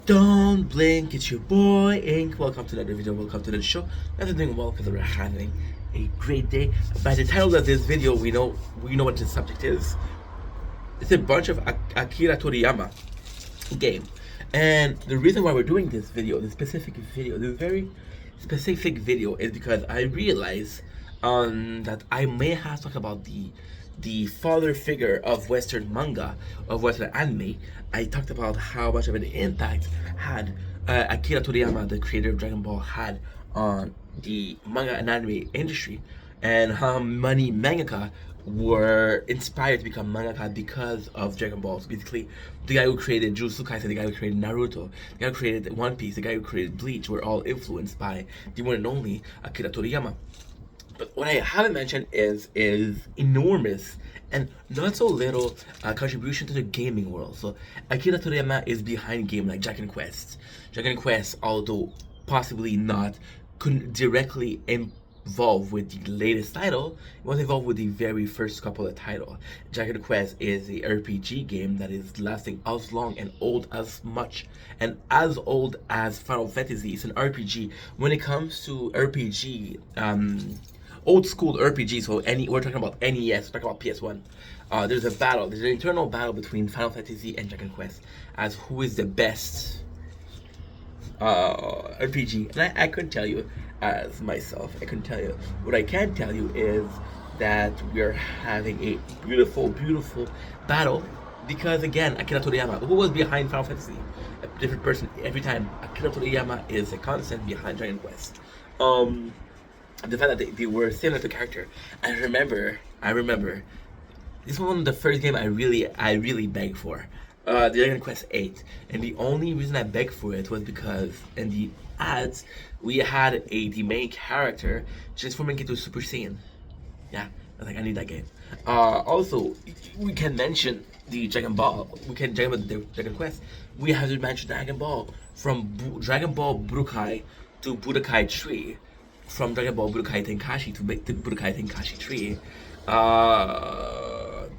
Don't blink, it's your boy Ink. Welcome to another video, welcome to the show. Guys are doing well because we're having a great day. By the title of this video, we know what the subject is. It's a bunch of Akira Toriyama game. And the reason why we're doing this video, this very specific video, is because I realize that I may have talked about the father figure of Western manga, of Western anime. I talked about how much of an impact had Akira Toriyama, the creator of Dragon Ball, had on the manga and anime industry, and how many mangaka were inspired to become mangaka because of Dragon Ball. So basically, the guy who created Jujutsu Kaisen, the guy who created Naruto, the guy who created One Piece, the guy who created Bleach were all influenced by the one and only Akira Toriyama. But what I haven't mentioned is enormous and not so little contribution to the gaming world. So Akira Toriyama is behind game like Dragon Quest. Dragon Quest, although possibly not directly involved with the latest title, it was involved with the very first couple of titles. Dragon Quest is a RPG game that is lasting as long and old as much and as old as Final Fantasy. It's an RPG. When it comes to RPG, old school RPG, so we're talking about NES, we're talking about PS1. There's an internal battle between Final Fantasy and Dragon Quest as who is the best RPG. And I couldn't tell you as myself. I couldn't tell you. What I can tell you is that we're having a beautiful, beautiful battle because again, Akira Toriyama, who was behind Final Fantasy, a different person every time. Akira Toriyama is a constant behind Dragon Quest. The fact that they were similar to character. I remember this was one of the first game I really begged for. The Dragon Quest 8. And the only reason I begged for it was because in the ads we had the main character transforming into Super Saiyan. Yeah, I was like, I need that game. Also, we can mention the Dragon Ball. We can talk about the Dragon Quest. We have to mention Dragon Ball from Dragon Ball Budokai to Budokai 3. From Dragon Ball Budokai Tenkaichi to make the Budokai Tenkaichi 3,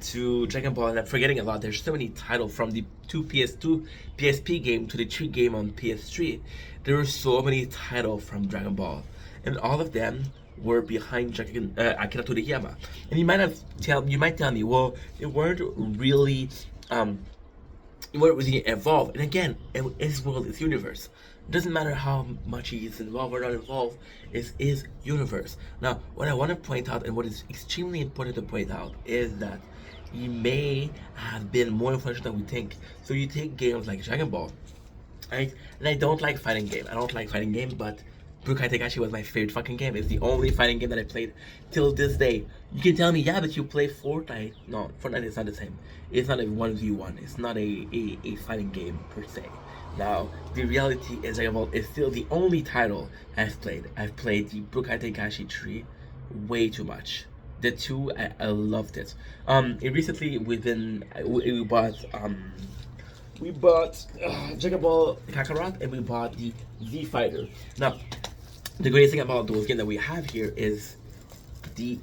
to Dragon Ball, and I'm forgetting a lot. There's so many titles from the PS2 PSP game to the 3 game on PS3. There were so many titles from Dragon Ball, and all of them were behind Akira Toriyama. And you might tell me, well, they weren't really involved. And again, his world, his universe. It doesn't matter how much he is involved or not involved, it's his universe. Now, what I want to point out, and what is extremely important to point out, is that he may have been more influential than we think. So you take games like Dragon Ball, right? And I don't like fighting games. But Budokai Tenkaichi was my favorite fucking game. It's the only fighting game that I played till this day. You can tell me, yeah, but you play Fortnite. No, Fortnite is not the same. It's not a 1v1. It's not a fighting game per se. Now, the reality is Dragon Ball is still the only title I've played. I've played the Budokai Tenkaichi 3 way too much. The 2, I loved it. Recently we bought Dragon Ball Kakarot, and we bought the Z Fighter. Now, the greatest thing about those games that we have here is the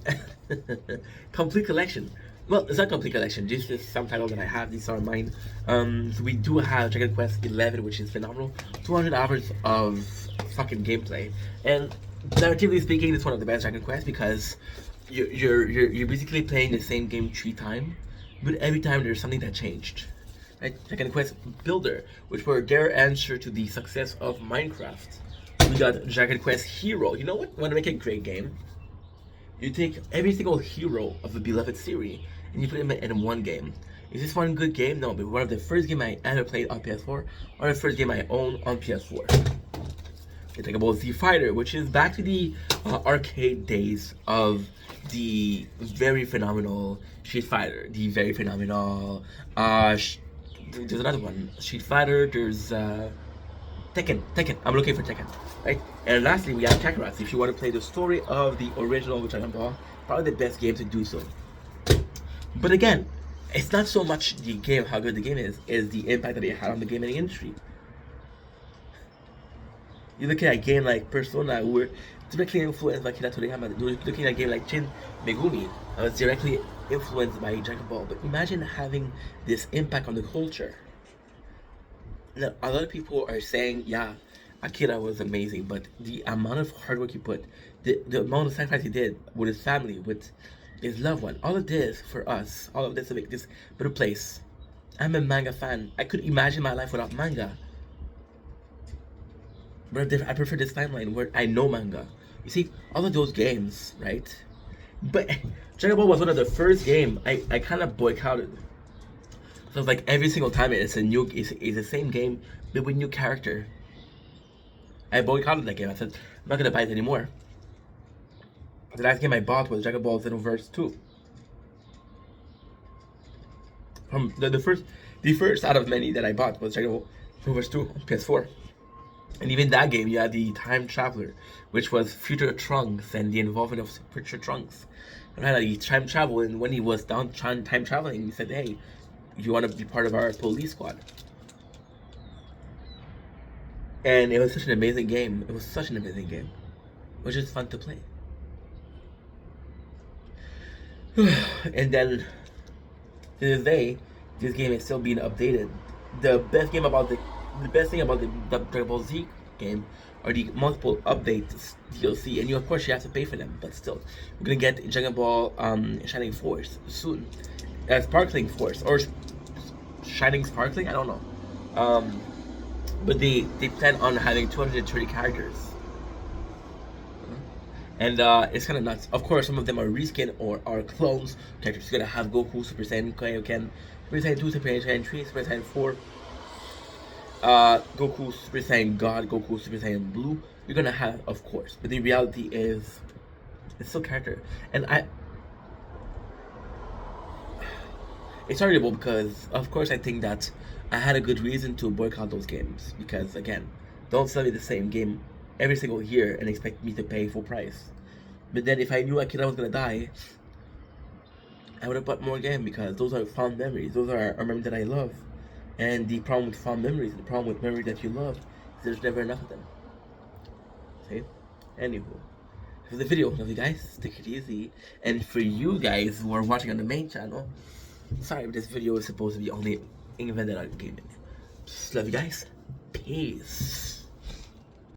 complete collection. Well, it's not complete collection. This is some titles that I have. These are mine. So we do have Dragon Quest 11, which is phenomenal. 200 hours of fucking gameplay, and narratively speaking, it's one of the best Dragon Quest because you're basically playing the same game 3 times, but every time there's something that changed. Right? Dragon Quest Builder, which were their answer to the success of Minecraft. We got Dragon Quest Hero. You know what? Want to make a great game? You take every single hero of the beloved series and you put them in one game. Is this one good game? No, but one of the first game I ever played on PS4, or the first game I owned on PS4. You talk about Z Fighter, which is back to the arcade days of the very phenomenal Street Fighter, the very phenomenal. There's another one, Street Fighter. There's Tekken. I'm looking for Tekken, right? And lastly, we have Kakarot. If you want to play the story of the original Dragon Ball, probably the best game to do so. But again, it's not so much the game, how good the game is the impact that it had on the gaming industry. You look at a game like Persona, who were directly influenced by Akira Toriyama. Looking at a game like Shin Megumi, was directly influenced by Dragon Ball. But imagine having this impact on the culture. Now, a lot of people are saying, yeah, Akira was amazing, but the amount of hard work he put, the amount of sacrifice he did with his family, with his loved one, all of this for us, all of this to make this better place. I'm a manga fan. I could imagine my life without manga. But I prefer this timeline where I know manga. You see, all of those games, right? But Dragon Ball was one of the first game I kind of boycotted. So it's like every single time it's it's the same game but with new character. I boycotted that game. I said I'm not gonna buy it anymore. The last game I bought was Dragon Ball Xenoverse 2. From the first out of many that I bought was Dragon Ball Xenoverse 2 on PS4. And even that game, you had the Time Traveler, which was future Trunks and the involvement of future Trunks. And had a time travel, and when he was down time traveling, he said, "Hey, you want to be part of our police squad?" And it was such an amazing game. It was such an amazing game. It was just fun to play. And then, to this day, this game is still being updated. The best thing about the Dragon Ball Z game are the multiple updates DLC, and of course you have to pay for them. But still, we're gonna get Dragon Ball Shining Force soon, Sparkling Force or Shining Sparkling. I don't know. But they plan on having 230 characters. And it's kind of nuts. Of course, some of them are reskin or are clones. Characters gonna have Goku, Super Saiyan, Kaioken, Super Saiyan 2, Super Saiyan 3, Super Saiyan 4. Goku, Super Saiyan God, Goku, Super Saiyan Blue. You're gonna have, of course. But the reality is, it's still character. And it's arguable because, of course, I think that I had a good reason to boycott those games. Because, again, don't sell me the same game every single year and expect me to pay full price. But then if I knew Akira was gonna die, I would have bought more game because those are fond memories. Those are memories that I love. And the problem with fond memories, the problem with memories that you love, is there's never enough of them. See? Anywho. For the video, love you guys, take it easy. And for you guys who are watching on the main channel, sorry, but this video is supposed to be only in Vanilla Gaming. Just love you guys. Peace.